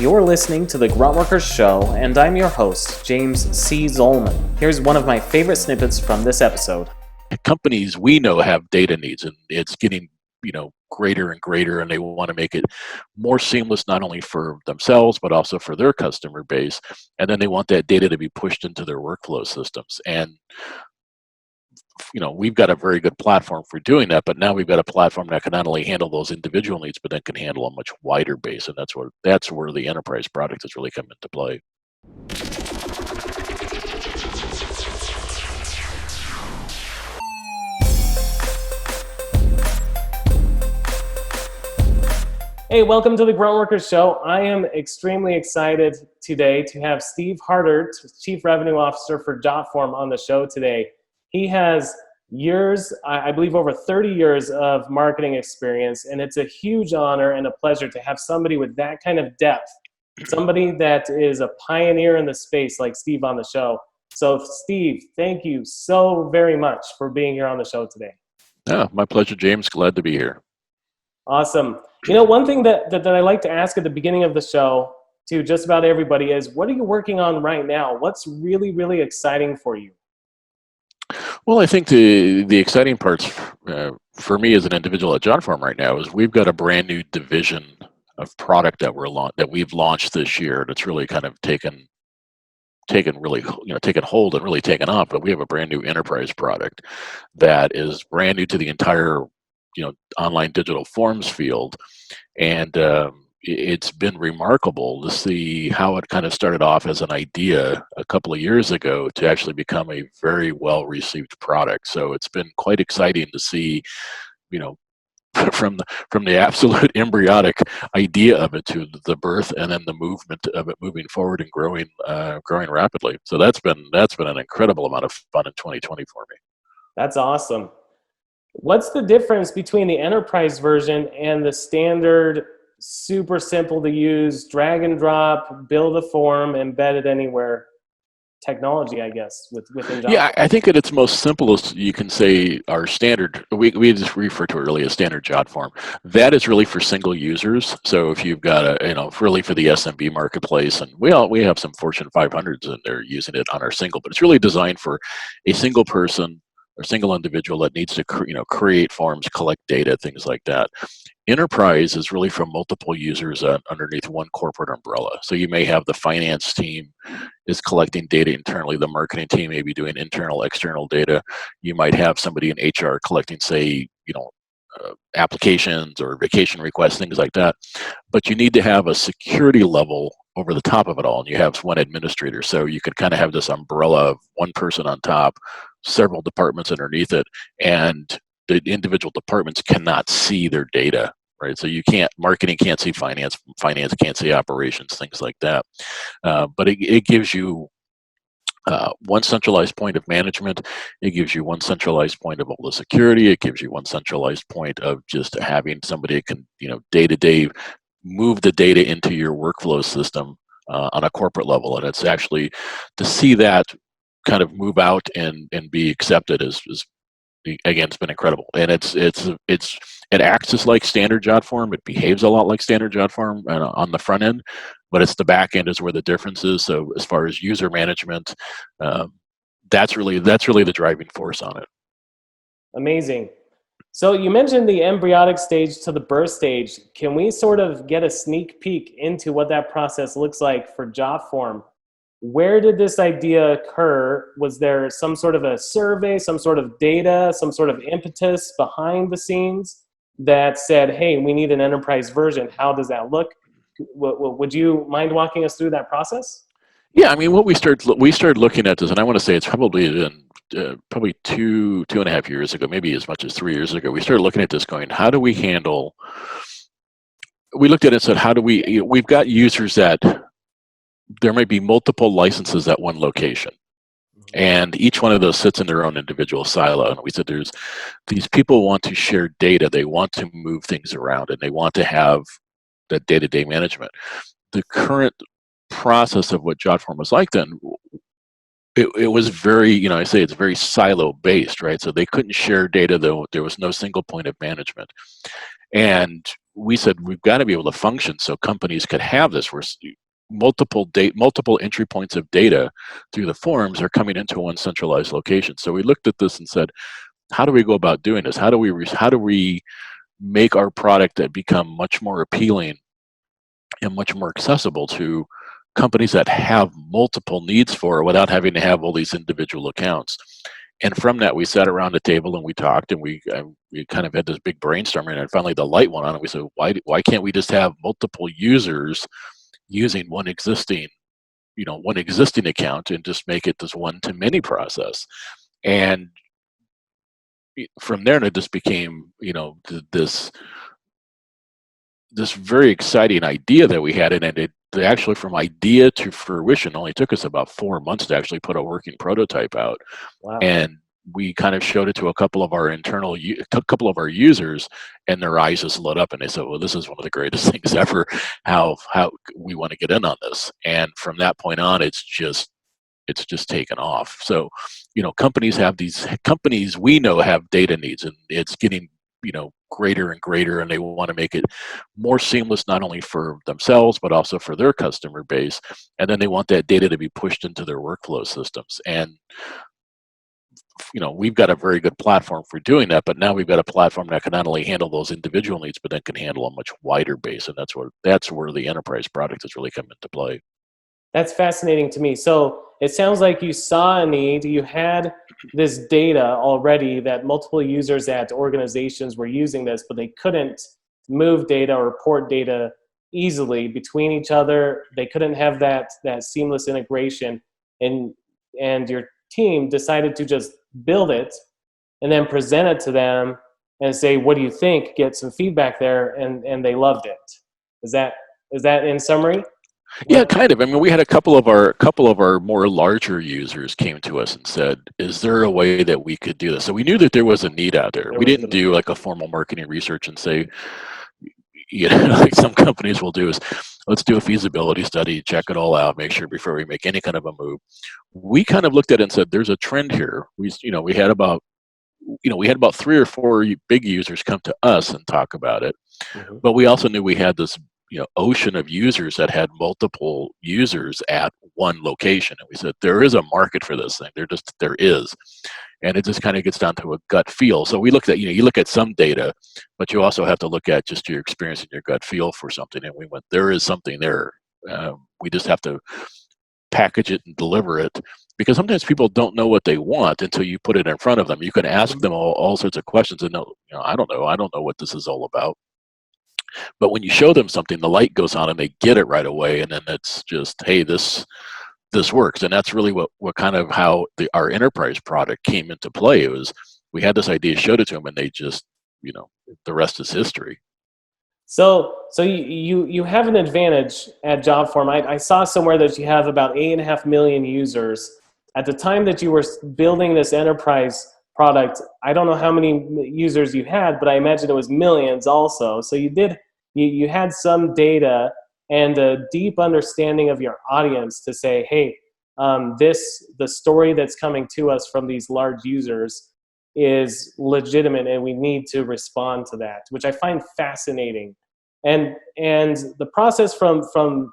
You're listening to the Gruntworkers Show, and I'm your host, James C. Zollman. Here's one of my favorite snippets from this episode. Companies we know have data needs, and it's getting greater and greater, and they want to make it more seamless, not only for themselves but also for their customer base. And then they want that data to be pushed into their workflow systems. And we've got a very good platform for doing that, but now we've got a platform that can not only handle those individual needs, but then can handle a much wider base. And that's where the enterprise product has really come into play. Hey, welcome to the Gruntworkers Show. I am extremely excited today to have Steve Hartert, Chief Revenue Officer for JotForm, on the show today. He has years, I believe over 30 years of marketing experience, and it's a huge honor and a pleasure to have somebody with that kind of depth, somebody that is a pioneer in the space like Steve on the show. So Steve, thank you so very much for being here on the show today. Yeah, my pleasure, James. Glad to be here. Awesome. One thing that I like to ask at the beginning of the show to just about everybody is, what are you working on right now? What's really, really exciting for you? Well, I think the exciting parts for me as an individual at JotForm right now is we've got a brand new division of product that we've launched this year that's really kind of taken hold and really taken off. But we have a brand new enterprise product that is brand new to the entire online digital forms field, and it's been remarkable to see how it kind of started off as an idea a couple of years ago to actually become a very well received product. So it's been quite exciting to see, from the absolute embryonic idea of it to the birth, and then the movement of it moving forward and growing rapidly. So that's been an incredible amount of fun in 2020 for me. That's awesome. What's the difference between the enterprise version and the standard, super simple to use, drag and drop, build a form, embed it anywhere technology, I guess, within JotForm? Yeah, I think at its most simplest, you can say our standard, we just refer to it really as standard JotForm. That is really for single users. So if you've got really for the SMB marketplace, and we have some Fortune 500s and they're using it on our single, but it's really designed for a single person or single individual that needs to create forms, collect data, things like that. Enterprise is really for multiple users underneath one corporate umbrella. So you may have the finance team is collecting data internally. The marketing team may be doing internal, external data. You might have somebody in HR collecting, say, applications or vacation requests, things like that. But you need to have a security level over the top of it all, and you have one administrator. So you could kind of have this umbrella of one person on top, several departments underneath it, and the individual departments cannot see their data, right? So marketing can't see finance can't see operations, things like that. But it gives you one centralized point of management. It gives you one centralized point of all the security. It gives you one centralized point of just having somebody that can, day to day move the data into your workflow system on a corporate level. And it's actually to see that kind of move out and be accepted is again, it's been incredible. And it acts as like standard JotForm. It behaves a lot like standard JotForm on the front end, but it's the back end is where the difference is. So as far as user management, that's really the driving force on it. Amazing. So you mentioned the embryonic stage to the birth stage. Can we sort of get a sneak peek into what that process looks like for JotForm? Where did this idea occur? Was there some sort of a survey, some sort of data, some sort of impetus behind the scenes that said, hey, we need an enterprise version? How does that look? Would you mind walking us through that process? Yeah, I mean, what we started looking at this, and I want to say it's probably been probably 2.5 years ago, maybe as much as 3 years ago. We started looking at this, going, how do we handle? We looked at it and said, how do we've got users that there may be multiple licenses at one location, and each one of those sits in their own individual silo. And we said, these people want to share data, they want to move things around, and they want to have that day-to-day management. The current process of what JotForm was like then, it was very, I say it's very silo based, right? So they couldn't share data, though there was no single point of management. And we said, we've got to be able to function so companies could have this, where multiple entry points of data through the forms are coming into one centralized location. So we looked at this and said, how do we go about doing this? How do we make our product that become much more appealing and much more accessible to companies that have multiple needs for it without having to have all these individual accounts? And from that, we sat around the table and we talked, and we kind of had this big brainstorming, and finally the light went on, and we said, why can't we just have multiple users using one existing account and just make it this one to many process? And from there, it just became, this very exciting idea that we had, and it actually, from idea to fruition, only took us about 4 months to actually put a working prototype out. Wow. And we kind of showed it to a couple of our users, and their eyes just lit up, and they said, well, this is one of the greatest things ever. How we want to get in on this. And from that point on, it's just taken off. So, companies we know have data needs, and it's getting, greater and greater, and they want to make it more seamless, not only for themselves, but also for their customer base. And then they want that data to be pushed into their workflow systems. And, we've got a very good platform for doing that, but now we've got a platform that can not only handle those individual needs, but then can handle a much wider base. And that's where the enterprise product has really come into play. That's fascinating to me. So it sounds like you saw a need, you had this data already that multiple users at organizations were using this, but they couldn't move data or report data easily between each other. They couldn't have that seamless integration. And your team decided to just build it and then present it to them and say, what do you think? Get some feedback there, and they loved it. Is that in summary? Yeah, kind of. I mean, we had a couple of our more larger users came to us and said, "Is there a way that we could do this?" So we knew that there was a need out there. We didn't do like a formal marketing research and say, like some companies will do, is let's do a feasibility study, check it all out, make sure before we make any kind of a move. We kind of looked at it and said, "There's a trend here." We had about 3 or 4 big users come to us and talk about it, Mm-hmm. but we also knew we had this ocean of users that had multiple users at one location, and we said there is a market for this thing. There is, and it just kind of gets down to a gut feel. So we looked at, you look at some data, but you also have to look at just your experience and your gut feel for something, and we went, there is something there. We just have to package it and deliver it, because sometimes people don't know what they want until you put it in front of them. You can ask them all sorts of questions, and I don't know what this is all about. But when you show them something, the light goes on and they get it right away, and then it's just, hey, this works. And that's really what kind of how our enterprise product came into play. It was, we had this idea, showed it to them, and they just, the rest is history. So you have an advantage at JotForm. I saw somewhere that you have about 8.5 million users. At the time that you were building this enterprise product, I don't know how many users you had, but I imagine it was millions also. So you had some data and a deep understanding of your audience to say, hey, the story that's coming to us from these large users is legitimate, and we need to respond to that, which I find fascinating. And the process from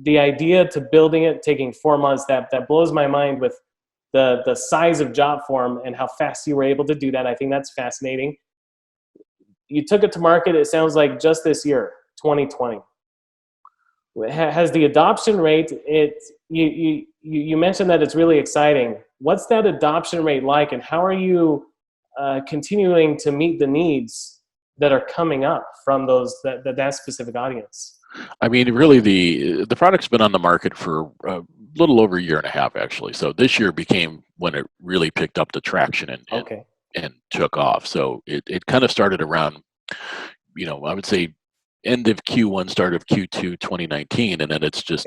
the idea to building it taking 4 months, that blows my mind with the size of JotForm and how fast you were able to do that. I think that's fascinating. You took it to market, it sounds like, just this year, 2020. Has the adoption rate, you mentioned that it's really exciting. What's that adoption rate like, and how are you continuing to meet the needs that are coming up from that specific audience? I mean, really, the product's been on the market for a little over a year and a half, actually. So this year became when it really picked up the traction and took off. So it kind of started around, I would say end of Q1, start of Q2 2019, and then it's just,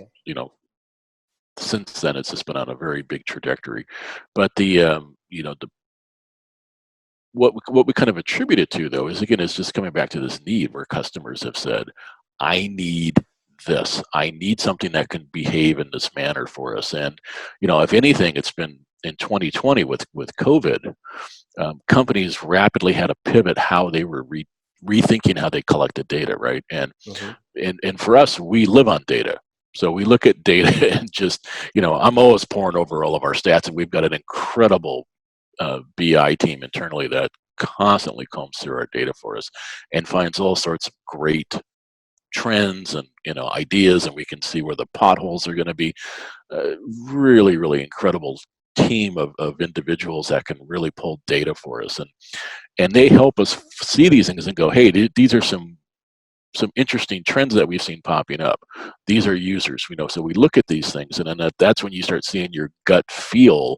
since then it's just been on a very big trajectory. But what we kind of attribute it to, though, is, again, is just coming back to this need where customers have said, I need this. I need something that can behave in this manner for us. And, if anything, it's been in 2020 with COVID, companies rapidly had to pivot how they were rethinking how they collected data, right? And, Mm-hmm. and for us, we live on data. So we look at data and just, I'm always pouring over all of our stats, and we've got an incredible BI team internally that constantly combs through our data for us and finds all sorts of great trends and ideas, and we can see where the potholes are going to be. Really, really incredible team of individuals that can really pull data for us, and they help us see these things and go, hey, these are some interesting trends that we've seen popping up. These are users, so we look at these things, and then that's when you start seeing your gut feel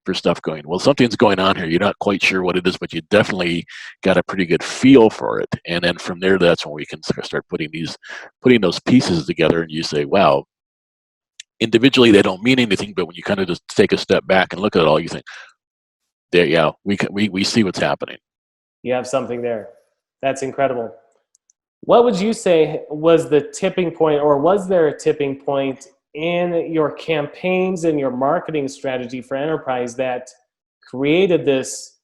for stuff going, well, something's going on here. You're not quite sure what it is, but you definitely got a pretty good feel for it. And then from there, that's when we can start putting those pieces together, and you say, wow, individually they don't mean anything, but when you kind of just take a step back and look at it all, you think, there, yeah, we see what's happening. You have something there. That's incredible. What would you say was the tipping point, or was there a tipping point in your campaigns and your marketing strategy for enterprise that created this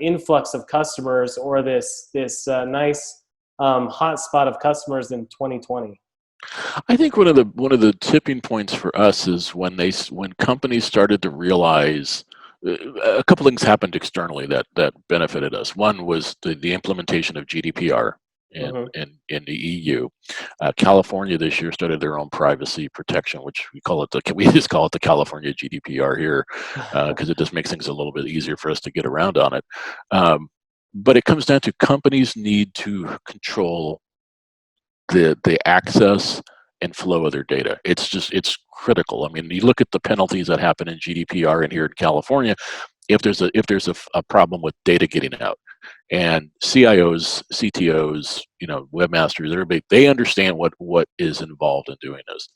influx of customers, or this nice hotspot of customers in 2020? I think one of the tipping points for us is when companies started to realize a couple things happened externally that benefited us. One was the implementation of GDPR Mm-hmm. in the EU. California this year started their own privacy protection, which we just call it the California GDPR here, because it just makes things a little bit easier for us to get around on it. But it comes down to companies need to control the access and flow of their data. It's critical. I mean, you look at the penalties that happen in GDPR and here in California, if there's a problem with data getting out, and CIOs, CTOs, webmasters, everybody, they understand what is involved in doing this.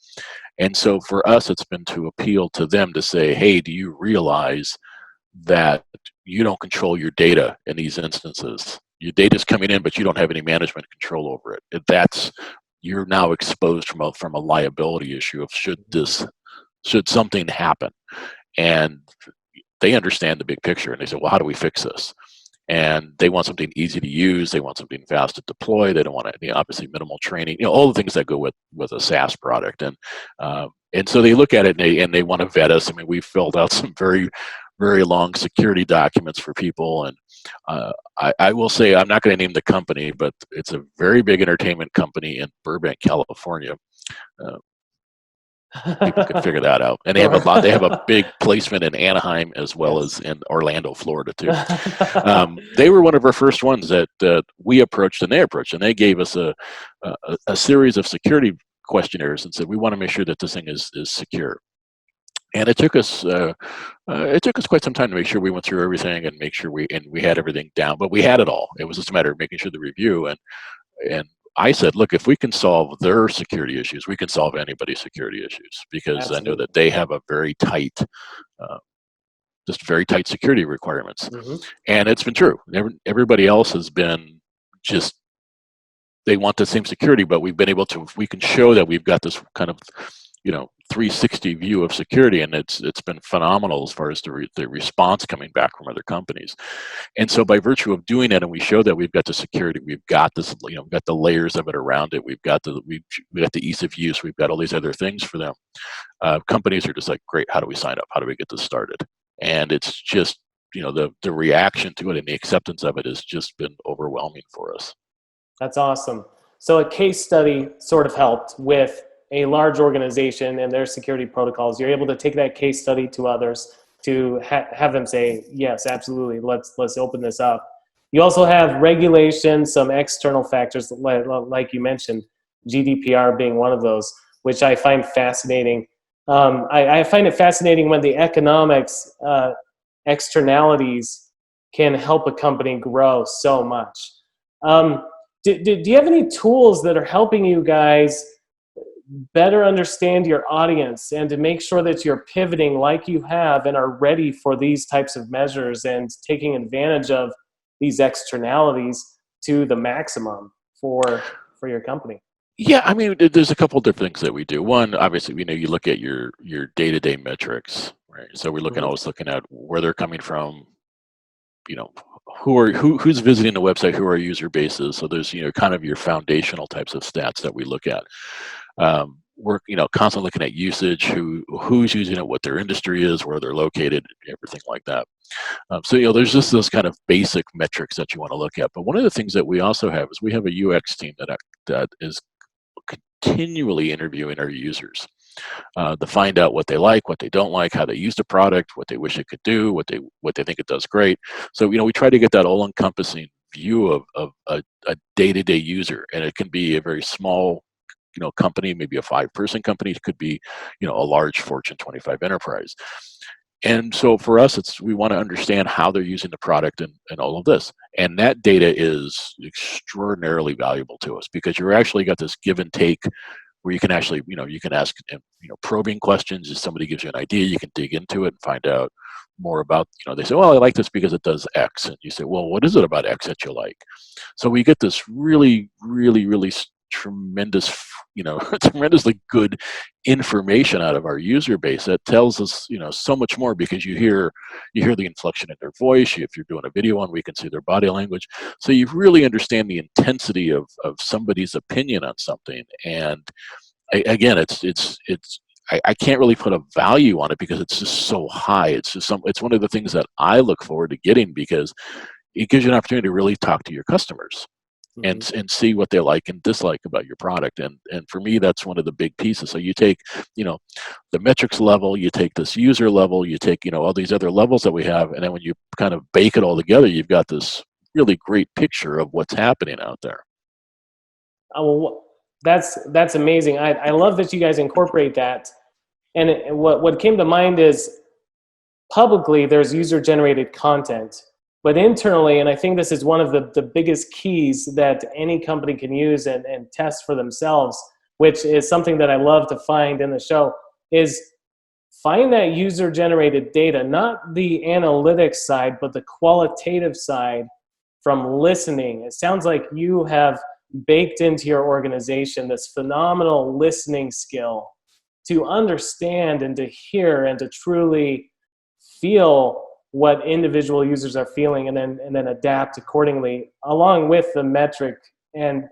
And so for us, it's been to appeal to them to say, hey, do you realize that you don't control your data in these instances? Your data's coming in, but you don't have any management control over it. You're now exposed from a liability issue of should something happen. And they understand the big picture, and they say, well, how do we fix this? And they want something easy to use. They want something fast to deploy. They don't want obviously minimal training, all the things that go with a SaaS product. And so they look at it, and they want to vet us. I mean, we've filled out some very, very long security documents for people. And I will say, I'm not going to name the company, but it's a very big entertainment company in Burbank, California. People could figure that out. And they have they have a big placement in Anaheim as well as in Orlando, Florida too. They were one of our first ones that we approached, and they gave us a series of security questionnaires and said, we want to make sure that this thing is secure. And it took us quite some time to make sure we went through everything and make sure we had everything down, but we had it all. It was just a matter of making sure the review, and I said, look, if we can solve their security issues, we can solve anybody's security issues, because Absolutely. I know that they have a very tight, very tight security requirements. Mm-hmm. And it's been true. Everybody else has been just, they want the same security, but we've been able to, we can show that we've got this kind of, 360 view of security, and it's been phenomenal as far as the response coming back from other companies. And so by virtue of doing that, and we show that we've got the security, we've got this, we've got the layers of it around it, we've got the ease of use, we've got all these other things for them. Companies are just like, great, how do we sign up? How do we get this started? And it's just, the reaction to it and the acceptance of it has just been overwhelming for us. That's awesome. So a case study sort of helped with a large organization and their security protocols. You're able to take that case study to others to have them say, yes, absolutely, let's open this up. You also have regulation, some external factors, like you mentioned, GDPR being one of those, which I find fascinating. I find it fascinating when the economics externalities can help a company grow so much. Do you have any tools that are helping you guys better understand your audience and to make sure that you're pivoting like you have and are ready for these types of measures and taking advantage of these externalities to the maximum for your company? Yeah, I mean, there's a couple different things that we do. One, obviously, you look at your day-to-day metrics, right? So we're always looking at where they're coming from, who's visiting the website, who our user base is. So there's kind of your foundational types of stats that we look at. work, constantly looking at usage, who's using it, what their industry is, where they're located, everything like that. So there's just those kind of basic metrics that you want to look at. But one of the things that we also have is we have a UX team that is continually interviewing our users to find out what they like, what they don't like, how they use the product, what they wish it could do, what they think it does great. So we try to get that all-encompassing view of a day-to-day user, and it can be a very small company, maybe a 5-person company. It could be a large Fortune 25 enterprise. And so for us, we want to understand how they're using the product and all of this. And that data is extraordinarily valuable to us because you're actually got this give and take where you can actually, you can ask, probing questions. If somebody gives you an idea, you can dig into it and find out more about, they say, well, I like this because it does X. And you say, well, what is it about X that you like? So we get this really, really, really tremendous, tremendously good information out of our user base that tells us, so much more because you hear the inflection in their voice. If you're doing a video on, we can see their body language. So you really understand the intensity of somebody's opinion on something. And again, I can't really put a value on it because it's just so high. It's one of the things that I look forward to getting because it gives you an opportunity to really talk to your customers and see what they like and dislike about your product. And for me, that's one of the big pieces. So you take, the metrics level, you take this user level, you take, all these other levels that we have, and then when you kind of bake it all together, you've got this really great picture of what's happening out there. Well, that's amazing. I love that you guys incorporate that. And what came to mind is publicly there's user-generated content. But internally, and I think this is one of the biggest keys that any company can use and test for themselves, which is something that I love to find in the show, is find that user-generated data, not the analytics side, but the qualitative side from listening. It sounds like you have baked into your organization this phenomenal listening skill to understand and to hear and to truly feel what individual users are feeling and then adapt accordingly, along with the metric and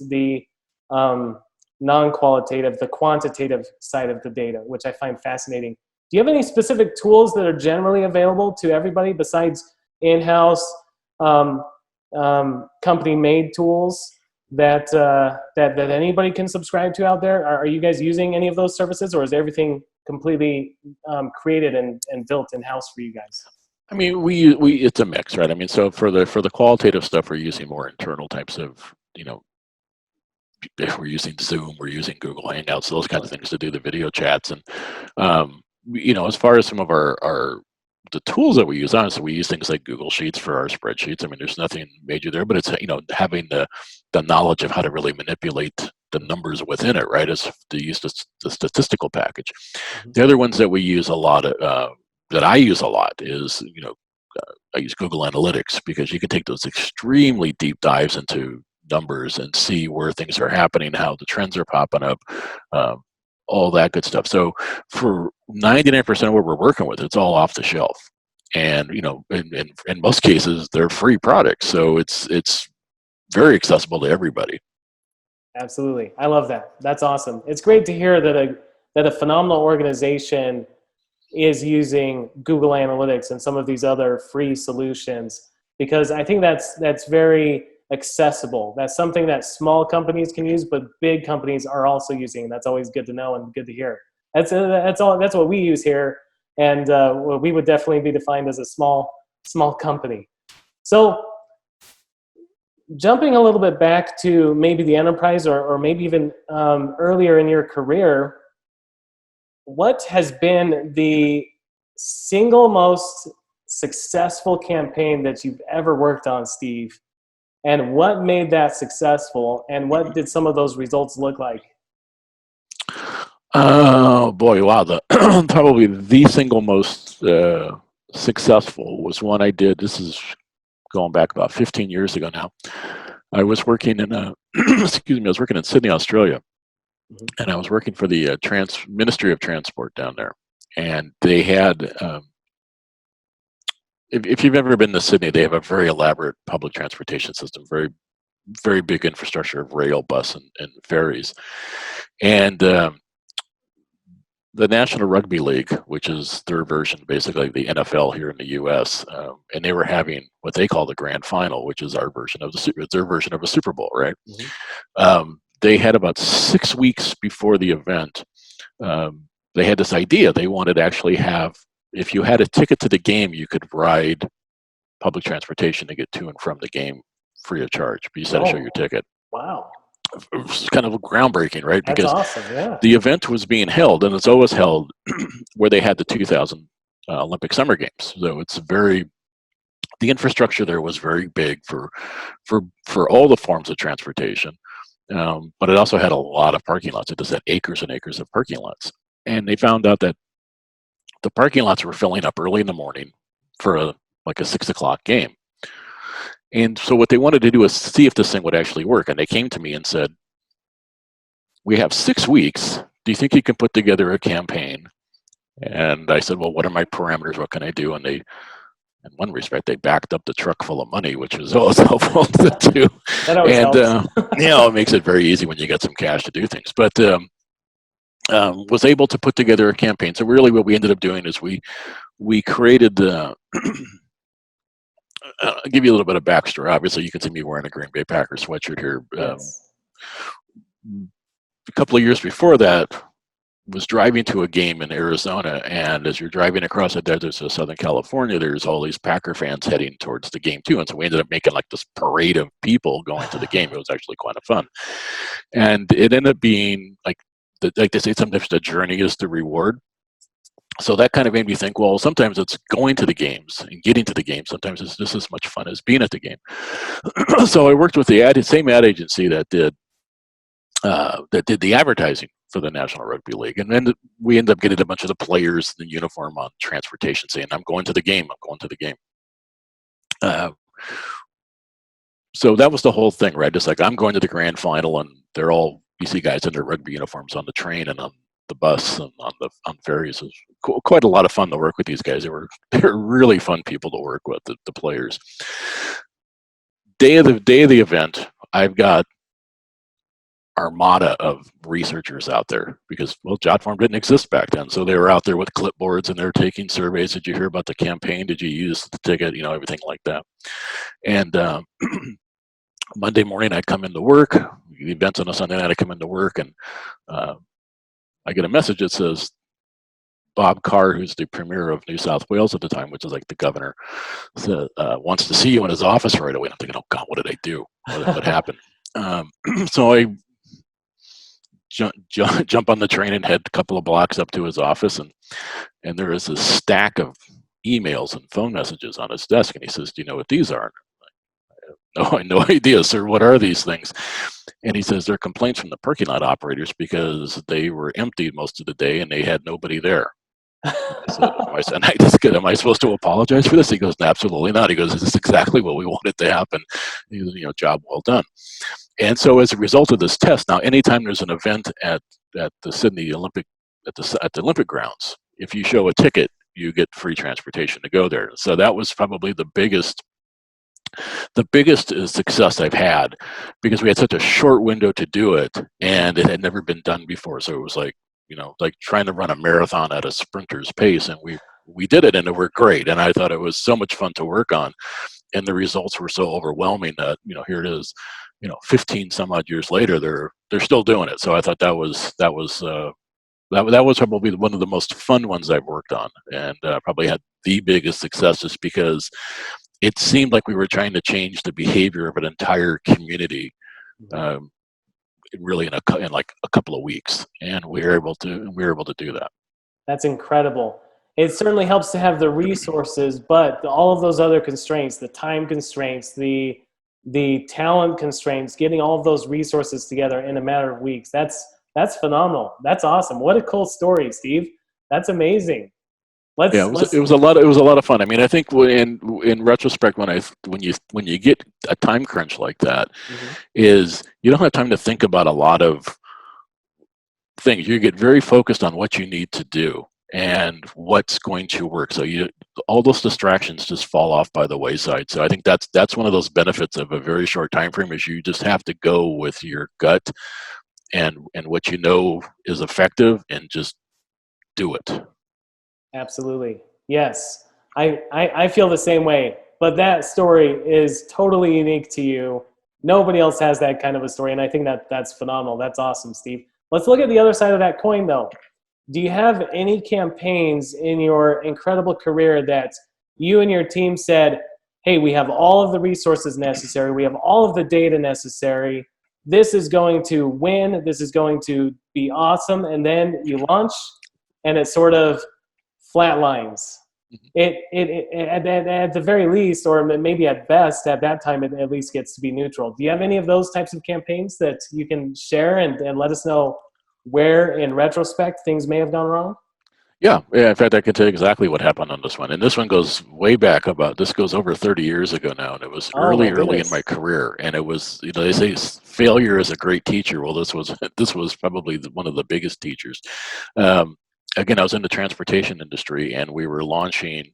the non-qualitative, the quantitative side of the data, which I find fascinating. Do you have any specific tools that are generally available to everybody besides in-house company-made tools that anybody can subscribe to out there? Are you guys using any of those services, or is everything completely created and built in-house for you guys? I mean, it's a mix, right? I mean, so for the qualitative stuff, we're using more internal types of, if we're using Zoom, we're using Google Hangouts, those kinds of things to do the video chats. And, as far as some of the tools that we use, honestly, we use things like Google Sheets for our spreadsheets. I mean, there's nothing major there, but it's, having the knowledge of how to really manipulate the numbers within it, right, is to use the statistical package. The other ones that we use a lot that I use a lot is, I use Google Analytics because you can take those extremely deep dives into numbers and see where things are happening, how the trends are popping up, all that good stuff. So for 99% of what we're working with, it's all off the shelf. And, in most cases, they're free products. So it's very accessible to everybody. Absolutely. I love that. That's awesome. It's great to hear that a phenomenal organization is using Google Analytics and some of these other free solutions, because I think that's very accessible. That's something that small companies can use, but big companies are also using. That's always good to know and good to hear. That's what we use here, and we would definitely be defined as a small company. So jumping a little bit back to maybe the enterprise or maybe even earlier in your career, what has been the single most successful campaign that you've ever worked on, Steve? And what made that successful? And what did some of those results look like? Oh boy, wow! Probably the single most successful was one I did. This is going back about 15 years ago now. I was working in excuse me, I was working in Sydney, Australia. And I was working for the Ministry of Transport down there. And they had, if you've ever been to Sydney, they have a very elaborate public transportation system, very, very big infrastructure of rail, bus, and ferries. And the National Rugby League, which is their version, basically the NFL here in the U.S., and they were having what they call the grand final, which is our version of their version of a Super Bowl, right? They had about 6 weeks before the event. They had this idea. They wanted to actually have, if you had a ticket to the game, you could ride public transportation to get to and from the game free of charge, but you just had to show your ticket. Wow. It was kind of groundbreaking, right? That's Because awesome, yeah. the event was being held, and it's always held where they had the 2000 Olympic Summer Games. So it's the infrastructure there was very big for all the forms of transportation, but it also had a lot of parking lots. It just had acres and acres of parking lots, and they found out that the parking lots were filling up early in the morning for a 6 o'clock game. And so what they wanted to do is see if this thing would actually work. And they came to me and said, we have 6 weeks. Do you think you can put together a campaign? And I said, well, what are my parameters? What can I do? And in one respect, they backed up the truck full of money, which was always helpful to do. That always helps. It makes it very easy when you get some cash to do things. But was able to put together a campaign. So really what we ended up doing is we created the I'll give you a little bit of backstory. Obviously, you can see me wearing a Green Bay Packers sweatshirt here. Yes. A couple of years before that, was driving to a game in Arizona, and as you're driving across the deserts of Southern California, there's all these Packer fans heading towards the game too, and so we ended up making this parade of people going to the game. It was actually quite a fun, and it ended up being like they say sometimes the journey is the reward. So that kind of made me think, well, sometimes it's going to the games and getting to the game. Sometimes it's just as much fun as being at the game. So I worked with the same ad agency that did the advertising for the National Rugby League. And then we ended up getting a bunch of the players in uniform on transportation saying, I'm going to the game, I'm going to the game. So that was the whole thing, right? Just like I'm going to the grand final, and they're all BC guys in their rugby uniforms on the train and on the bus and on ferries. It was quite a lot of fun to work with these guys. They were really fun people to work with, the players. Day of the event, I've got armada of researchers out there because, well, JotForm didn't exist back then. So they were out there with clipboards and they're taking surveys. Did you hear about the campaign? Did you use the ticket? Everything like that. And Monday morning, I come into work. The event's on a Sunday night. I come into work, and I get a message that says, Bob Carr, who's the premier of New South Wales at the time, which is like the governor, wants to see you in his office right away. I'm thinking, oh God, what did I do? What happened? So I jump on the train and head a couple of blocks up to his office, and there is a stack of emails and phone messages on his desk, and he says, do you know what these are? No, I have no idea, sir. What are these things? And he says they're complaints from the parking lot operators because they were empty most of the day and they had nobody there. I said, am I supposed to apologize for this? He goes, absolutely not. He goes, this is exactly what we wanted to happen. He goes, job well done. And so as a result of this test, now anytime there's an event at the Sydney Olympic, at the Olympic grounds, if you show a ticket, you get free transportation to go there. So that was probably the biggest success I've had, because we had such a short window to do it and it had never been done before. So it was like trying to run a marathon at a sprinter's pace, and we did it, and it worked great. And I thought it was so much fun to work on, and the results were so overwhelming that here it is, 15 some odd years later, they're still doing it. So I thought that was probably one of the most fun ones I've worked on, and probably had the biggest success, just because it seemed like we were trying to change the behavior of an entire community, really in a couple of weeks, and we were able to do that. That's incredible. It certainly helps to have the resources, but all of those other constraints, the time constraints, the talent constraints, getting all of those resources together in a matter of weeks, that's phenomenal. That's awesome. What a cool story, Steve. That's amazing. It was a lot of fun. I mean, I think in retrospect, when you get a time crunch like that, is you don't have time to think about a lot of things. You get very focused on what you need to do and what's going to work. So all those distractions just fall off by the wayside. So I think that's one of those benefits of a very short time frame, is you just have to go with your gut and what is effective, and just do it. Absolutely. Yes. I feel the same way. But that story is totally unique to you. Nobody else has that kind of a story. And I think that's phenomenal. That's awesome, Steve. Let's look at the other side of that coin, though. Do you have any campaigns in your incredible career that you and your team said, hey, we have all of the resources necessary, we have all of the data necessary, this is going to win, this is going to be awesome, and then you launch and it sort of flatlines? At the very least, or maybe at best, at that time, it at least gets to be neutral. Do you have any of those types of campaigns that you can share and let us know where, in retrospect, things may have gone wrong? Yeah. In fact, I can tell you exactly what happened on this one. And this one goes way back this goes over 30 years ago now. And it was Oh my early in my goodness. career. And it was, they say failure is a great teacher. Well, this was probably one of the biggest teachers. Um, Again, I was in the transportation industry, and we were launching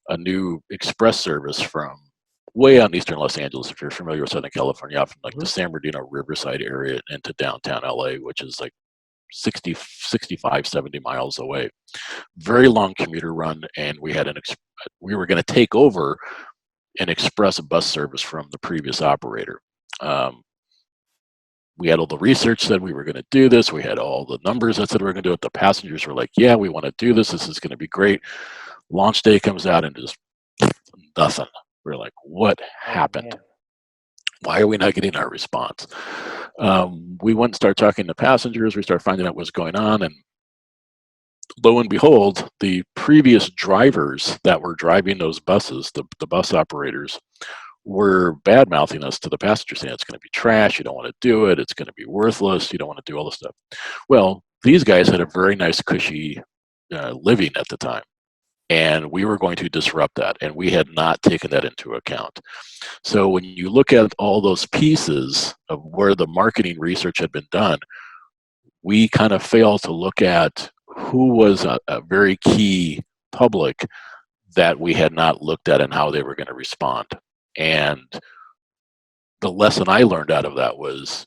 a new express service from way out in eastern Los Angeles. If you're familiar with Southern California, off from like the Mm-hmm. San Bernardino Riverside area into downtown LA, which is like 65, 70 miles away. Very long commuter run, and we were going to take over an express bus service from the previous operator. Um, we had all the research said we were going to do this. We had all the numbers that said we were going to do it. The passengers were like, yeah, we want to do this. This is going to be great. Launch day comes out and just nothing. We're like, what Oh happened? man. Why are we not getting our response? We went and started talking to passengers. We started finding out what's going on. And lo and behold, the previous drivers that were driving those buses, the bus operators, were bad mouthing us to the passengers, saying it's going to be trash. You don't want to do it. It's going to be worthless. You don't want to do all this stuff. Well, these guys had a very nice, cushy living at the time. And we were going to disrupt that. And we had not taken that into account. So when you look at all those pieces of where the marketing research had been done, we kind of failed to look at who was a very key public that we had not looked at and how they were going to respond. And the lesson I learned out of that was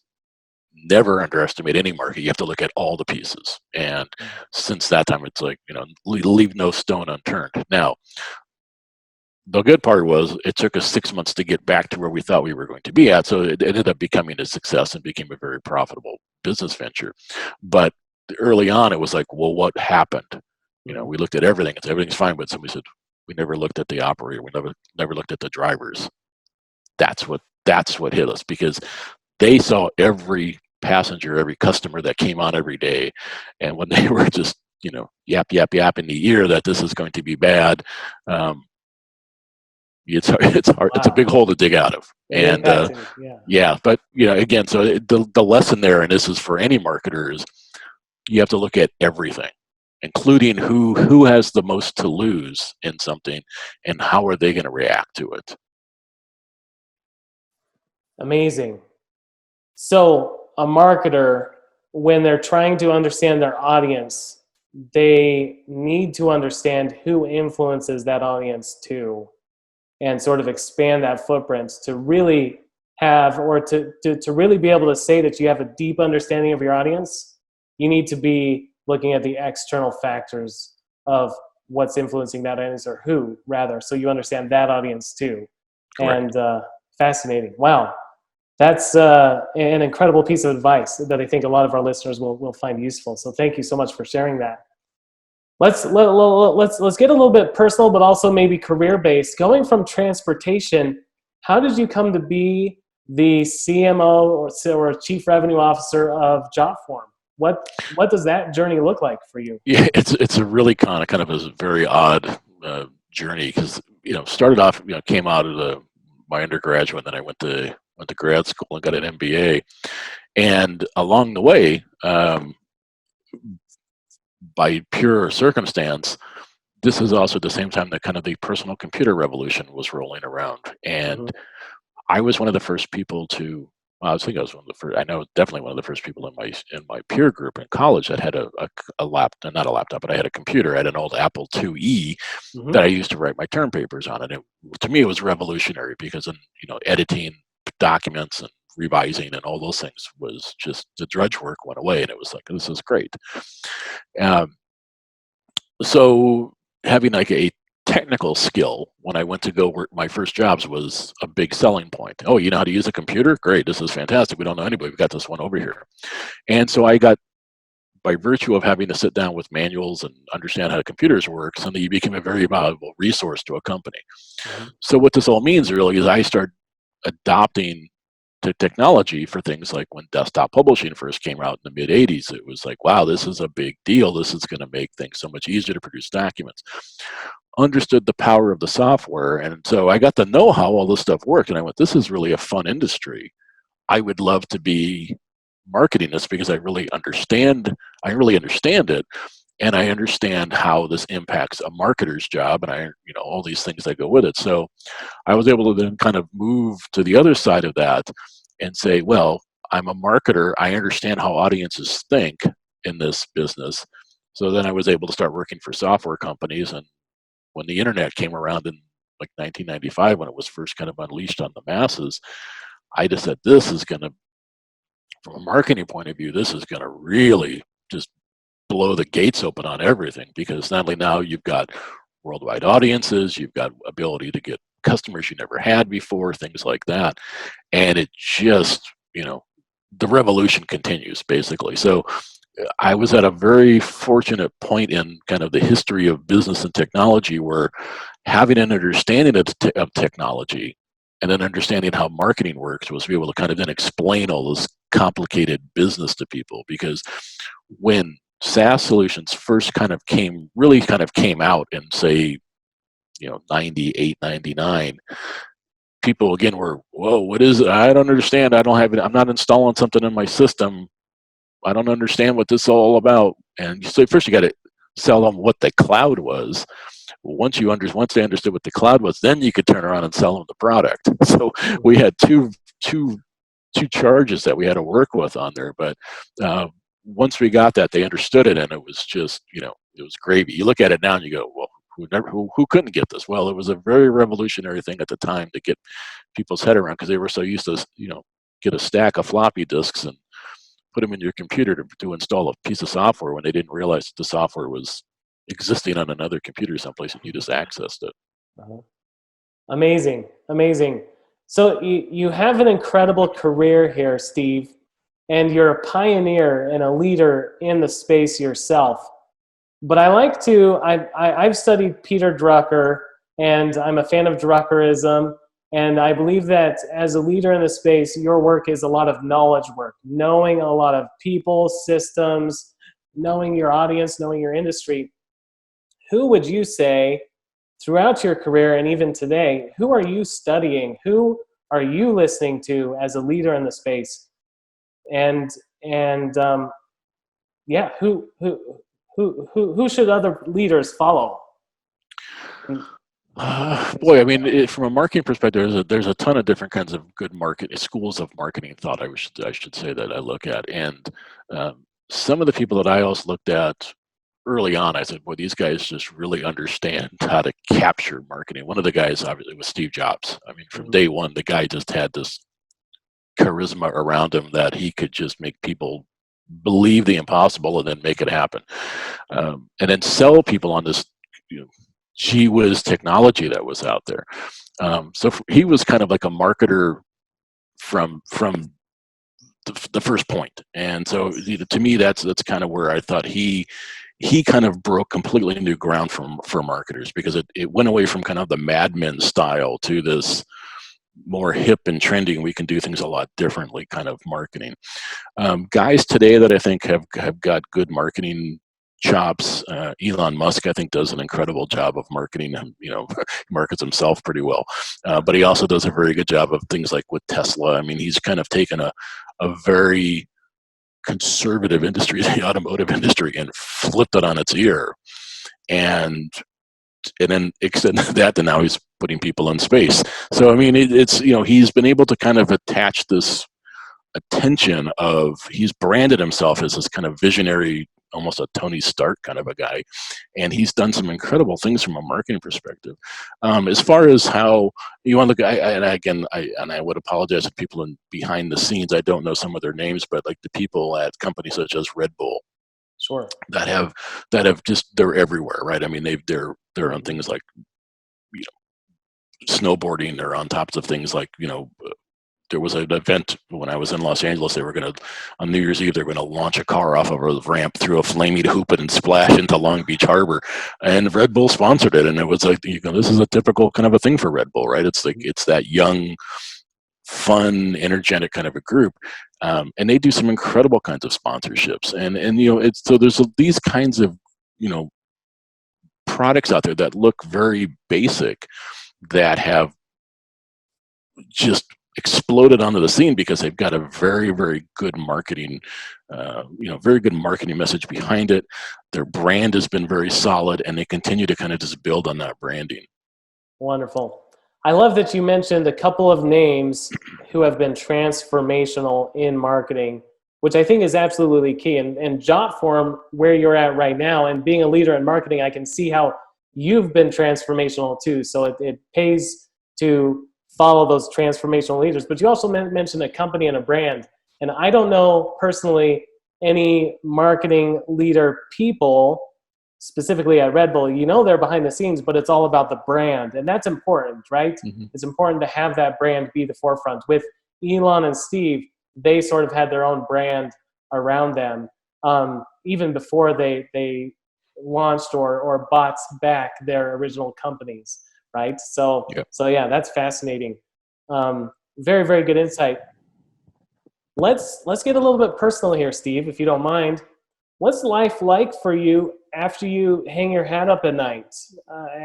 never underestimate any market. You have to look at all the pieces. And since that time, it's like, leave no stone unturned. Now, the good part was it took us 6 months to get back to where we thought we were going to be at. So it ended up becoming a success and became a very profitable business venture. But early on, it was like, well, what happened? We looked at everything and said, everything's fine. But somebody said, we never looked at the operator. We never looked at the drivers. That's what hit us, because they saw every passenger, every customer that came on every day. And when they were just, yap in the ear that this is going to be bad, it's hard, it's a big Wow. hole to dig out of. It is And fascinating. Yeah. yeah, but again, so the lesson there, and this is for any marketer, is you have to look at everything, including who has the most to lose in something, and how are they going to react to it. Amazing. So a marketer, when they're trying to understand their audience, they need to understand who influences that audience too, and sort of expand that footprint to really have, or to really be able to say that you have a deep understanding of your audience. You need to be looking at the external factors of what's influencing that audience, or who rather, so you understand that audience too. Correct. And fascinating. Wow. That's an incredible piece of advice that I think a lot of our listeners will find useful. So thank you so much for sharing that. Let's get a little bit personal, but also maybe career based. Going from transportation, how did you come to be the CMO or Chief Revenue Officer of JotForm? What does that journey look like for you? Yeah, it's a really kind of a very odd journey, because started off, came out of my undergraduate, and then I went to grad school and got an MBA, and along the way, by pure circumstance, this is also the same time that kind of the personal computer revolution was rolling around, and Mm-hmm. I was one of the first people to. Well, I think I was one of the first. I know definitely one of the first people in my peer group in college that had a laptop, not a laptop, but I had a computer. I had an old Apple IIe Mm-hmm. that I used to write my term papers on, and to me it was revolutionary, because in editing documents and revising and all those things was just, the drudge work went away, and it was like, this is great. Um, So having like a technical skill when I went to go work my first jobs was a big selling point. Oh, you know how to use a computer? Great, this is fantastic. We don't know anybody. We've got this one over here. And so I got, by virtue of having to sit down with manuals and understand how computers work, suddenly you became a very valuable resource to a company. Mhm. So what this all means really is I started adopting to technology for things like when desktop publishing first came out in the mid 80s. It was like, wow, this is a big deal. This is going to make things so much easier to produce documents. Understood the power of the software. And so I got to know how all this stuff worked. And I went, this is really a fun industry. I would love to be marketing this because I really understand it. And I understand how this impacts a marketer's job and all these things that go with it. So I was able to then kind of move to the other side of that and say, well, I'm a marketer. I understand how audiences think in this business. So then I was able to start working for software companies. And when the internet came around in like 1995, when it was first kind of unleashed on the masses, I just said, this is going to, from a marketing point of view, this is going to really just blow the gates open on everything, because not only now you've got worldwide audiences, you've got ability to get customers you never had before, things like that. And it just, the revolution continues basically. So I was at a very fortunate point in kind of the history of business and technology where having an understanding of technology and then understanding how marketing works was to be able to kind of then explain all this complicated business to people. Because when SaaS solutions first really kind of came out in, say, 98, 99, people again were, whoa, what is it? I don't understand. I don't have it. I'm not installing something in my system. I don't understand what this is all about. And so first you got to sell them what the cloud was. Once they understood what the cloud was, then you could turn around and sell them the product. So we had two charges that we had to work with on there. But once we got that, they understood it, and it was just, it was gravy. You look at it now and you go, well, who couldn't get this? Well, it was a very revolutionary thing at the time to get people's head around, because they were so used to, get a stack of floppy disks and put them in your computer to install a piece of software, when they didn't realize that the software was existing on another computer someplace and you just accessed it. Uh-huh. Amazing, amazing. So you have an incredible career here, Steve, and you're a pioneer and a leader in the space yourself. But I've studied Peter Drucker, and I'm a fan of Druckerism. And I believe that as a leader in the space, your work is a lot of knowledge work, knowing a lot of people, systems, knowing your audience, knowing your industry. Who would you say throughout your career and even today, who are you studying? Who are you listening to as a leader in the space? And and yeah, who should other leaders follow? Boy, I mean, from a marketing perspective, there's a ton of different kinds of good schools of marketing thought. I should say that I look at, and some of the people that I always looked at early on, I said, boy, these guys just really understand how to capture marketing. One of the guys, obviously, was Steve Jobs. I mean, from day one, the guy just had this charisma around him that he could just make people believe the impossible and then make it happen, and then sell people on this, gee whiz technology that was out there. So he was kind of like a marketer from the first point. And so to me, that's kind of where I thought he kind of broke completely new ground for marketers, because it went away from kind of the Mad Men style to this more hip and trendy, and we can do things a lot differently kind of marketing. Guys today that I think have got good marketing chops. Elon Musk, I think, does an incredible job of marketing. Markets himself pretty well, but he also does a very good job of things like with Tesla. I mean, he's kind of taken a very conservative industry, the automotive industry, and flipped it on its ear, and then extended that to now he's putting people in space. So I mean, it's he's been able to kind of attach this attention of, he's branded himself as this kind of visionary, almost a Tony Stark kind of a guy, and he's done some incredible things from a marketing perspective. As far as how you want to look, I would apologize to people behind the scenes. I don't know some of their names, but like the people at companies such as Red Bull, Sure. that have just, they're everywhere, right? I mean, they're on things like, you know, snowboarding. They're on tops of things like, you know, there was an event when I was in Los Angeles. They were going to, on New Year's Eve, they were going to launch a car off of a ramp through a flaming hoop and splash into Long Beach Harbor. And Red Bull sponsored it. And it was like, you know, this is a typical kind of a thing for Red Bull, right? It's like, it's that young, fun, energetic kind of a group. And they do some incredible kinds of sponsorships. And you know, it's, so there's these kinds of, you know, products out there that look very basic that have just exploded onto the scene because they've got a very, very good marketing, you know, very good marketing message behind it. Their brand has been very solid, and they continue to kind of just build on that branding. Wonderful. I love that you mentioned a couple of names who have been transformational in marketing, which I think is absolutely key. And JotForm, where you're at right now, and being a leader in marketing, I can see how you've been transformational too. So it pays to follow those transformational leaders. But you also mentioned a company and a brand. And I don't know personally any marketing leader people specifically at Red Bull. You know, they're behind the scenes, but it's all about the brand. And that's important, right? Mm-hmm. It's important to have that brand be the forefront. With Elon and Steve, they sort of had their own brand around them, even before they launched or bought back their original companies, right? So, Yeah. so yeah, that's fascinating. Very, very good insight. Let's get a little bit personal here, Steve, if you don't mind. What's life like for you after you hang your hat up at night?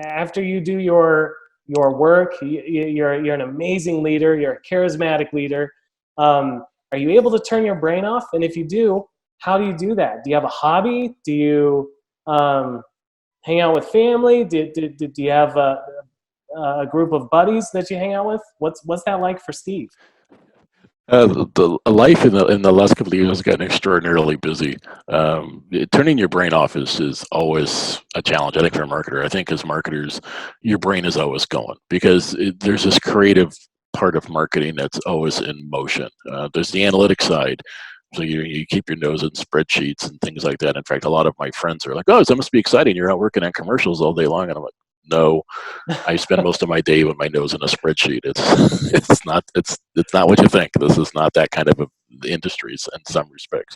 After you do your work, you're an amazing leader. You're a charismatic leader. Are you able to turn your brain off? And if you do, how do you do that? Do you have a hobby? Do you hang out with family? Do you have a group of buddies that you hang out with? What's that like for Steve? The life in the last couple of years has gotten extraordinarily busy. Turning your brain off is always a challenge. I think for a marketer, I think as marketers, your brain is always going because there's this creative part of marketing that's always in motion. There's the analytic side. So you keep your nose in spreadsheets and things like that. In fact, a lot of my friends are like, "Oh, that must be exciting. You're out working on commercials all day long." And I'm like, "No, I spend most of my day with my nose in a spreadsheet. It's not what you think. This is not that kind of industries in some respects.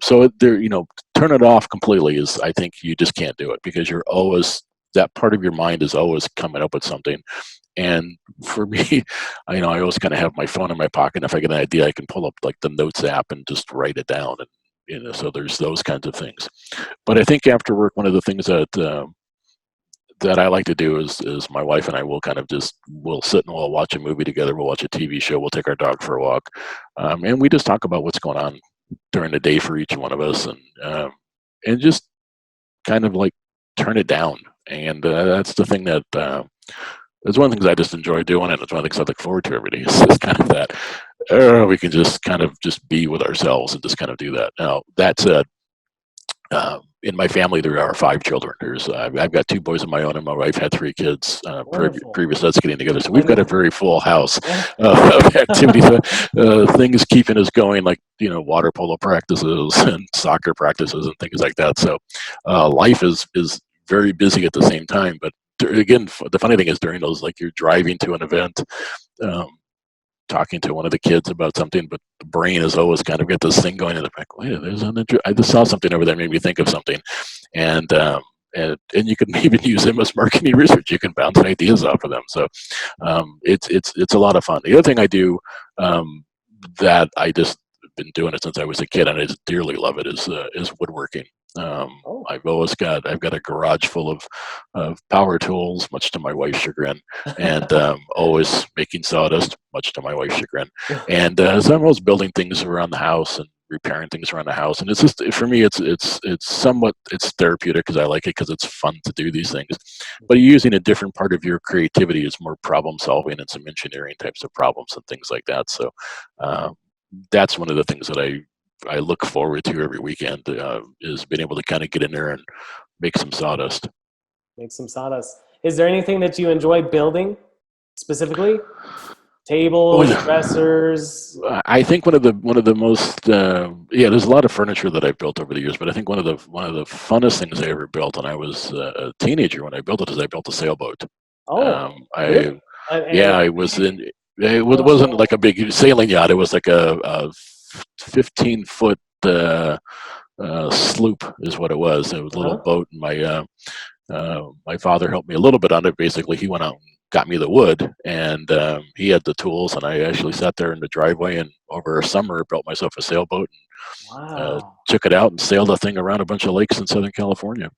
So there, you know, turn it off completely is, I think you just can't do it because you're always, that part of your mind is always coming up with something. And for me, I always kind of have my phone in my pocket. If I get an idea, I can pull up like the notes app and just write it down. And so there's those kinds of things. But I think after work, one of the things that I like to do is my wife and I will kind of just, we'll sit and we'll watch a movie together. We'll watch a TV show. We'll take our dog for a walk, and we just talk about what's going on during the day for each one of us, and just kind of like turn it down. And that's the thing that it's one of the things I just enjoy doing, and it's one of the things I look forward to every day. It's just kind of that we can just kind of just be with ourselves and just kind of do that. Now that said, in my family, there are 5 children. I've got 2 boys of my own, and my wife had 3 kids previous to us getting together. So we've got a very full house of activities, things keeping us going, like water polo practices and soccer practices and things like that. So life is very busy at the same time. But again, the funny thing is during those, like you're driving to an event. Talking to one of the kids about something, but the brain is always kind of got this thing going in the back. Wait, I just saw something over there, made me think of something, and you can even use them as marketing research. You can bounce ideas off of them. So it's a lot of fun. The other thing I do that I just been doing it since I was a kid, and I just dearly love it is woodworking. I've got a garage full of power tools, much to my wife's chagrin, and always making sawdust, much to my wife's chagrin. And so I'm always building things around the house and repairing things around the house. And it's just, for me, it's somewhat, it's therapeutic because I like it because it's fun to do these things. But using a different part of your creativity is more problem solving and some engineering types of problems and things like that. So that's one of the things that I look forward to every weekend is being able to kind of get in there and make some sawdust. Make some sawdust. Is there anything that you enjoy building specifically? Tables, dressers. I think one of the most there's a lot of furniture that I've built over the years, but I think one of the funnest things I ever built, and I was a teenager when I built it, is I built a sailboat. Oh, I really? And I was in. It oh, wasn't like a big sailing yacht. It was like a 15-foot sloop, is what it was. It was a little uh-huh. boat, and my father helped me a little bit on it. Basically, he went out and got me the wood, and he had the tools, and I actually sat there in the driveway and over a summer built myself a sailboat and Wow. took it out and sailed the thing around a bunch of lakes in Southern California.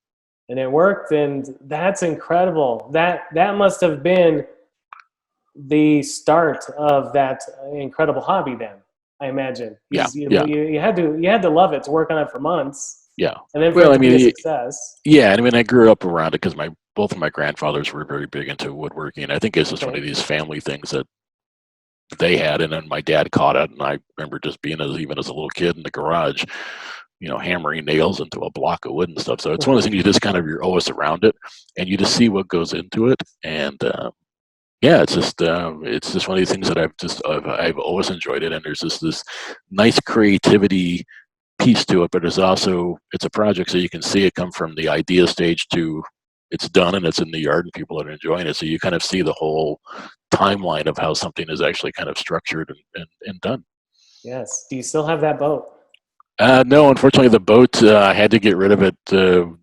And it worked, and that's incredible. That must have been the start of that incredible hobby then, I imagine. Yeah, Because yeah, you had to love it to work on it for months, yeah. and then for Well, it I to be a mean, success. yeah, and I mean, I grew up around it because my both of my grandfathers were very big into woodworking. I think it's just one of Okay. these family things that they had, and then my dad caught it, and I remember just being even as a little kid in the garage, hammering nails into a block of wood and stuff. So it's one of those things you just kind of you're always around it, and you just see what goes into it, and yeah, it's just one of these things that I've always enjoyed it, and there's just this nice creativity piece to it, but it's a project, so you can see it come from the idea stage to it's done and it's in the yard and people are enjoying it. So you kind of see the whole timeline of how something is actually kind of structured and done. Yes. Do you still have that boat? No, unfortunately, the boat I had to get rid of it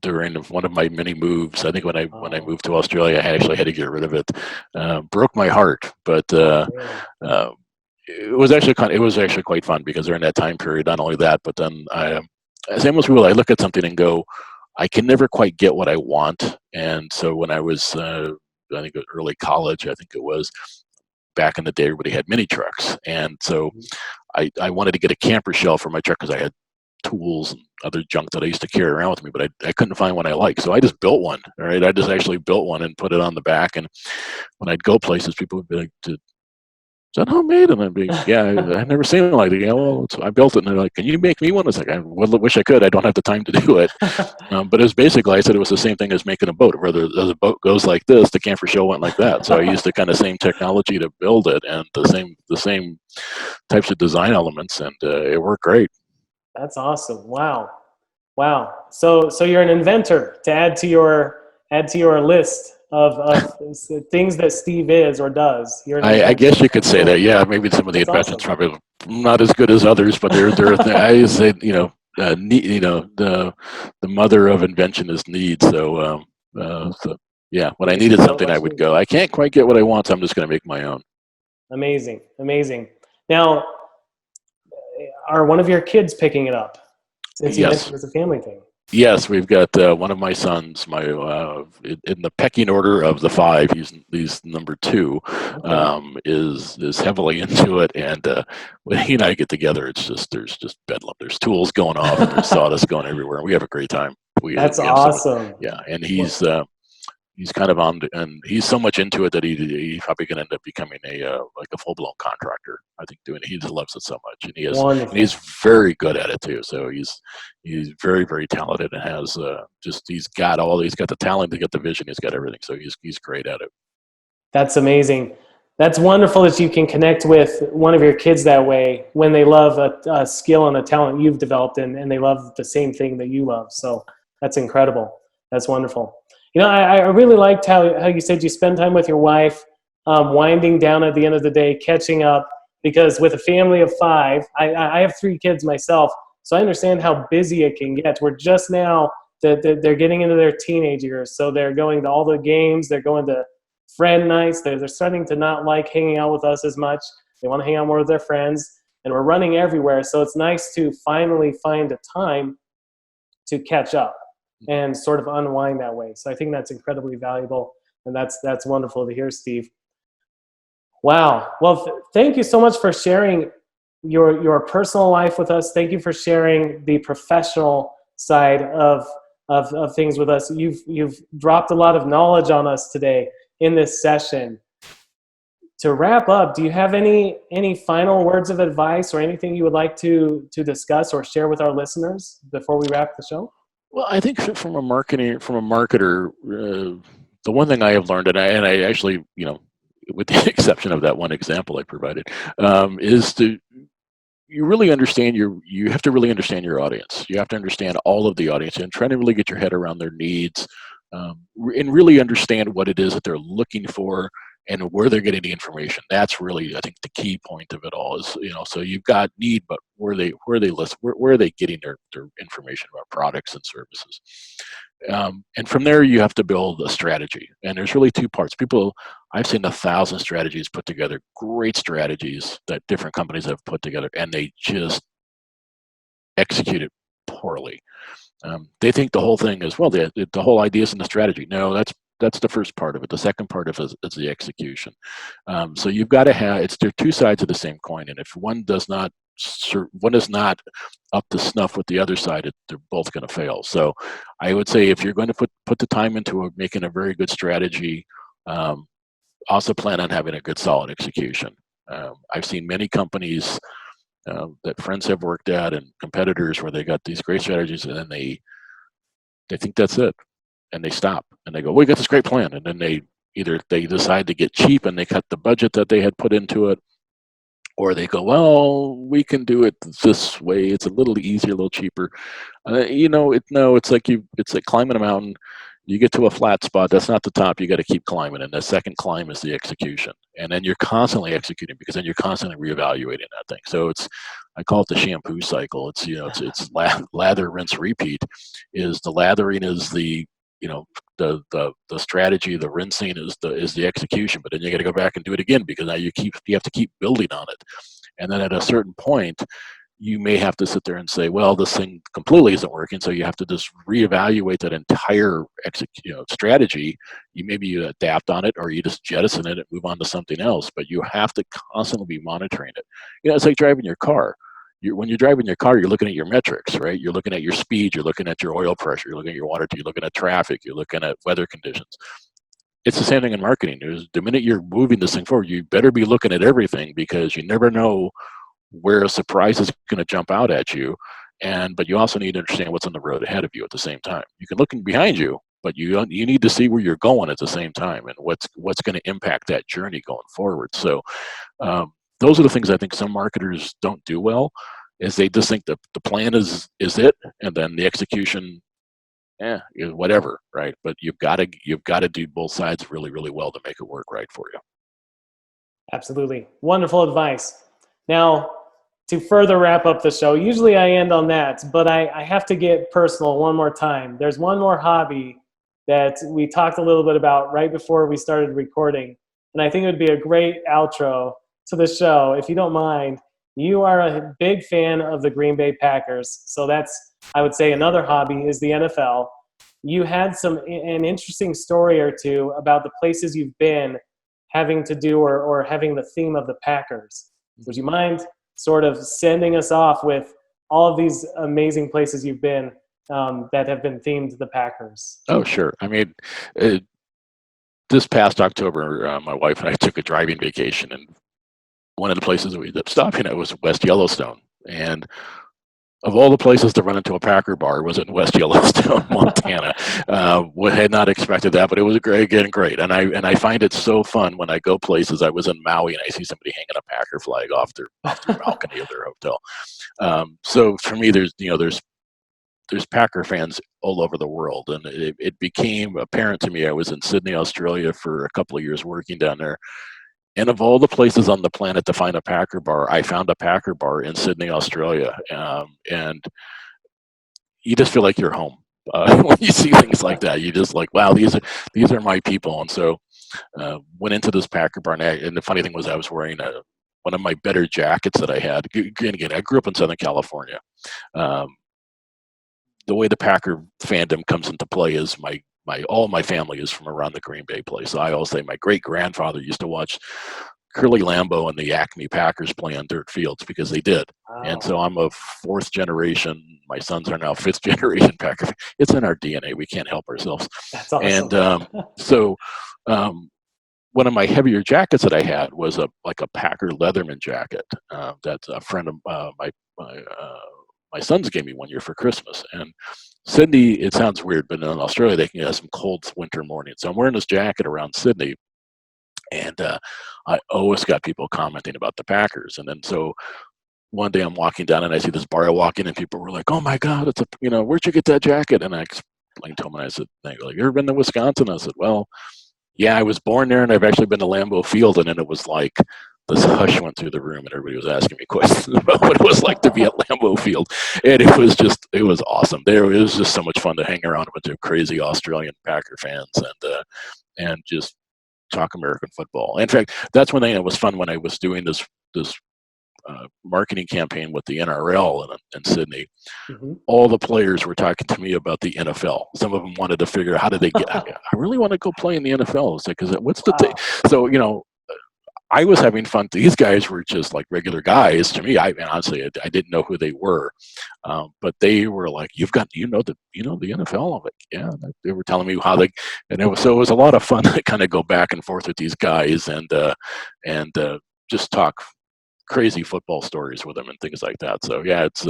during one of my many moves. I think when I Oh, moved to Australia, I actually had to get rid of it. Broke my heart, but oh man. uh, it was actually quite fun because during that time period, not only that, but then as most people, I look at something and go, I can never quite get what I want. And so when I was, I think early college, I think it was back in the day, everybody had mini trucks, and so Mhm. I wanted to get a camper shell for my truck because I had tools and other junk that I used to carry around with me, but I couldn't find one I liked. So I just built one. All right. I just actually built one and put it on the back. And when I'd go places, people would be like, is that homemade? And I'd be, yeah, I've never seen it like that. Yeah, well, I built it. And they're like, can you make me one? It's like, I wish I could. I don't have the time to do it. But it was basically, I said it was the same thing as making a boat. Whether the boat goes like this, the camper shell went like that. So I used the kind of same technology to build it and the same types of design elements, and it worked great. That's awesome. Wow. Wow. So you're an inventor to add to your list of things that Steve is or does. You're an I inventor. guess you could That's say that. cool. Yeah, maybe some of the That's inventions awesome. probably not as good as others, but I say the mother of invention is need. So yeah, when I There's needed so something, I much would need. go. I can't quite get what I want, so I'm just going to make my own. Amazing. Amazing. Now, are one of your kids picking it up? Since you Yes, mentioned it's a family thing. yes, we've got one of my sons. In the pecking order of the five, he's number two. Okay. Is heavily into it, and when he and I get together, there's just bedlam. There's tools going off, and there's sawdust going everywhere, and we have a great time. That's We have so much, awesome. yeah. And What? he's kind of and he's so much into it that he's probably going to end up becoming a like a full blown contractor. I think he just loves it so much, and he's Wonderful. very good at it too. So he's very very talented and has he's got the talent, he's got the vision, he's got everything. So he's great at it. That's amazing. That's wonderful that you can connect with one of your kids that way when they love a skill and a talent you've developed and they love the same thing that you love. So that's incredible. That's wonderful. I really liked how you said you spend time with your wife, winding down at the end of the day, catching up, because with a family of five, I have three kids myself, so I understand how busy it can get. We're just now that they're getting into their teenage years, so they're going to all the games, they're going to friend nights. They're starting to not like hanging out with us as much. They want to hang out more with their friends, and we're running everywhere. So it's nice to finally find a time to catch up and sort of unwind that way. So I think that's incredibly valuable, and that's wonderful to hear, Steve. Wow. Well, thank you so much for sharing your personal life with us. Thank you for sharing the professional side of things with us. You've dropped a lot of knowledge on us today in this session. To wrap up, do you have any final words of advice or anything you would like to discuss or share with our listeners before we wrap the show? Well, I think from a marketer, the one thing I have learned, and I actually, with the exception of that one example I provided, is to you have to really understand your audience. You have to understand all of the audience and try to really get your head around their needs, and really understand what it is that they're looking for and where they're getting the information. That's really, I think, the key point of it all is, so you've got need, but where are they getting their information about products and services? And from there, you have to build a strategy. And there's really two parts. I've seen 1,000 strategies put together, great strategies that different companies have put together, and they just execute it poorly. They think the whole thing is, well, the whole idea is in the strategy. No, that's the first part of it. The second part of it is the execution. So you've got to they're two sides of the same coin, and if one is not up to snuff with the other side, they're both going to fail. So I would say if you're going to put the time into making a very good strategy, also plan on having a good solid execution. I've seen many companies that friends have worked at and competitors where they got these great strategies and then they think that's it, and they stop and they go, we got this great plan, and then they decide to get cheap and they cut the budget that they had put into it, or they go, well, we can do it this way, it's a little easier, a little cheaper. It's like climbing a mountain. You get to a flat spot, that's not the top, you got to keep climbing, and the second climb is the execution, and then you're constantly executing because then you're constantly reevaluating that thing. So I call it the shampoo cycle. It's lather, rinse, repeat. Is the lathering is the strategy, the rinsing is the execution, but then you got to go back and do it again because now you have to keep building on it, and then at a certain point you may have to sit there and say, well, this thing completely isn't working, so you have to just reevaluate that entire strategy. You adapt on it, or you just jettison it and move on to something else, but you have to constantly be monitoring it. It's like driving your car. When you're driving your car, you're looking at your metrics, right? You're looking at your speed, you're looking at your oil pressure, you're looking at your water, you're looking at traffic, you're looking at weather conditions. It's the same thing in marketing. The minute you're moving this thing forward, you better be looking at everything because you never know where a surprise is going to jump out at you. But you also need to understand what's on the road ahead of you at the same time. You can look behind you, but you need to see where you're going at the same time and what's going to impact that journey going forward. So those are the things I think some marketers don't do well, is they just think the plan is it, and then the execution, whatever, right? But you've got to do both sides really, really well to make it work right for you. Absolutely. Wonderful advice. Now, to further wrap up the show, usually I end on that, but I have to get personal one more time. There's one more hobby that we talked a little bit about right before we started recording, and I think it would be a great outro to the show. If you don't mind, you are a big fan of the Green Bay Packers, so that's, I would say, another hobby is the NFL. You had an interesting story or two about the places you've been having to do or having the theme of the Packers. Would you mind sort of sending us off with all of these amazing places you've been that have been themed the Packers? Oh, sure. I mean, this past October, my wife and I took a driving vacation, and one of the places that we ended up stopping at was West Yellowstone. And of all the places to run into a Packer bar, was in West Yellowstone, Montana. We had not expected that, but it was great. And I find it so fun when I go places. I was in Maui and I see somebody hanging a Packer flag off their balcony of their hotel. So for me, there's Packer fans all over the world, and it became apparent to me. I was in Sydney, Australia, for a couple of years working down there. And of all the places on the planet to find a Packer bar, I found a Packer bar in Sydney, Australia. And you just feel like you're home. When you see things like that, you just like, wow, these are my people. And so went into this Packer bar, and the funny thing was I was wearing one of my better jackets that I had. Again, I grew up in Southern California. The way the Packer fandom comes into play is all my family is from around the Green Bay place. So I always say my great grandfather used to watch Curly Lambeau and the Acme Packers play on dirt fields because they did. Wow. And so I'm a fourth generation. My sons are now fifth generation Packer. It's in our DNA. We can't help ourselves. That's awesome. And so one of my heavier jackets that I had was a Packer Leatherman jacket that a friend of my sons gave me one year for Christmas. And Sydney, it sounds weird, but in Australia they can have some cold winter mornings. So I'm wearing this jacket around Sydney, And I always got people commenting about the Packers. And then so one day I'm walking down and I see this bar I walk in and people were like, "Oh my God, it's a, where'd you get that jacket?" And I explained to them and I said, "They were like, you ever been to Wisconsin?" I said, "Well, yeah, I was born there and I've actually been to Lambeau Field." And then it was like this hush went through the room and everybody was asking me questions about what it was like to be at Lambeau Field. And it was awesome. It was just so much fun to hang around a bunch of crazy Australian Packer fans and just talk American football. In fact, that's one thing that was fun when I was doing this marketing campaign with the NRL in Sydney. Mm-hmm. All the players were talking to me about the NFL. Some of them wanted to figure out how did they get. I really want to go play in the NFL. It's like, what's the thing? Wow. So I was having fun. These guys were just like regular guys to me. Honestly, I didn't know who they were, but they were like, you know the NFL." I'm like, "Yeah." And they were telling me how they, and it was a lot of fun to kind of go back and forth with these guys and just talk crazy football stories with them and things like that. So yeah, it's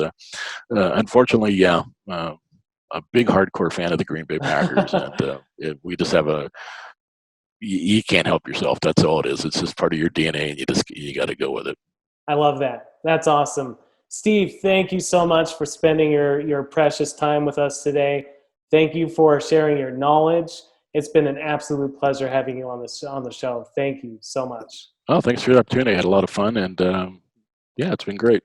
unfortunately, yeah. A big hardcore fan of the Green Bay Packers, and we just have you can't help yourself. That's all it is. It's just part of your DNA, and you got to go with it. I love that. That's awesome. Steve, thank you so much for spending your precious time with us today. Thank you for sharing your knowledge. It's been an absolute pleasure having you on the show. Thank you so much. Oh, thanks for the opportunity. I had a lot of fun, and yeah, it's been great.